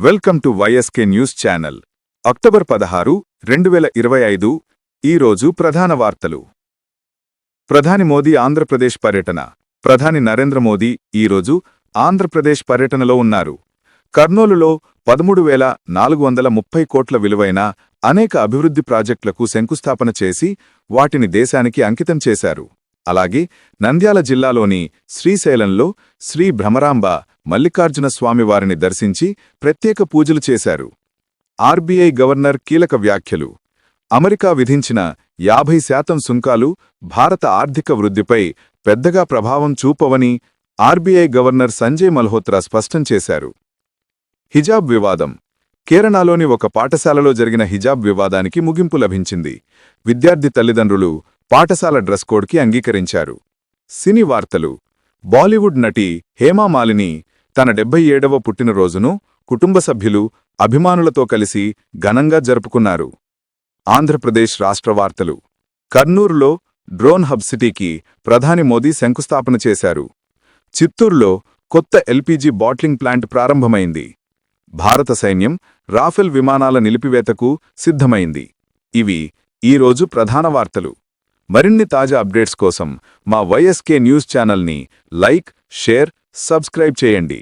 Welcome to YSK news channel. October 16, 2025. ఈరోజు ప్రధాన వార్తలు. ప్రధాని మోదీ ఆంధ్రప్రదేశ్ పర్యటన. ప్రధాని నరేంద్ర మోదీ ఈరోజు ఆంధ్రప్రదేశ్ పర్యటనలో ఉన్నారు. కర్నూలులో 13,430 కోట్ల విలువైన అనేక అభివృద్ధి ప్రాజెక్టులకు శంకుస్థాపన చేసి వాటిని దేశానికి అంకితం చేశారు. అలాగే నంద్యాల జిల్లాలోని శ్రీశైలంలో శ్రీ భ్రమరాంబ మల్లికార్జున స్వామివారిని దర్శించి ప్రత్యేక పూజలు చేశారు. ఆర్బీఐ గవర్నర్ కీలక వ్యాఖ్యలు. అమెరికా విధించిన 50% సుంకాలు భారత ఆర్థిక వృద్ధిపై పెద్దగా ప్రభావం చూపవని ఆర్బీఐ గవర్నర్ సంజయ్ మల్హోత్రా స్పష్టం చేశారు. హిజాబ్ వివాదం. కేరళలోని ఒక పాఠశాలలో జరిగిన హిజాబ్ వివాదానికి ముగింపు లభించింది. విద్యార్థి తల్లిదండ్రులు పాఠశాల డ్రెస్ కోడ్కి అంగీకరించారు. సినీ వార్తలు. బాలీవుడ్ నటి హేమామాలిని తన 77వ పుట్టినరోజును కుటుంబ సభ్యులు, అభిమానులతో కలిసి ఘనంగా జరుపుకున్నారు. ఆంధ్రప్రదేశ్ రాష్ట్ర వార్తలు. కర్నూలులో డ్రోన్ హబ్ సిటీకి ప్రధాని మోదీ శంకుస్థాపన చేశారు. చిత్తూరులో కొత్త ఎల్పీజీ బాట్లింగ్ ప్లాంట్ ప్రారంభమైంది. భారత సైన్యం రాఫెల్ విమానాల నిలిపివేతకు సిద్ధమైంది. ఇవి ఈరోజు ప్రధాన వార్తలు. మరిన్ని తాజా అప్డేట్స్ కోసం మా వైఎస్కే న్యూస్ ఛానల్ని లైక్, షేర్, సబ్స్క్రైబ్ చేయండి.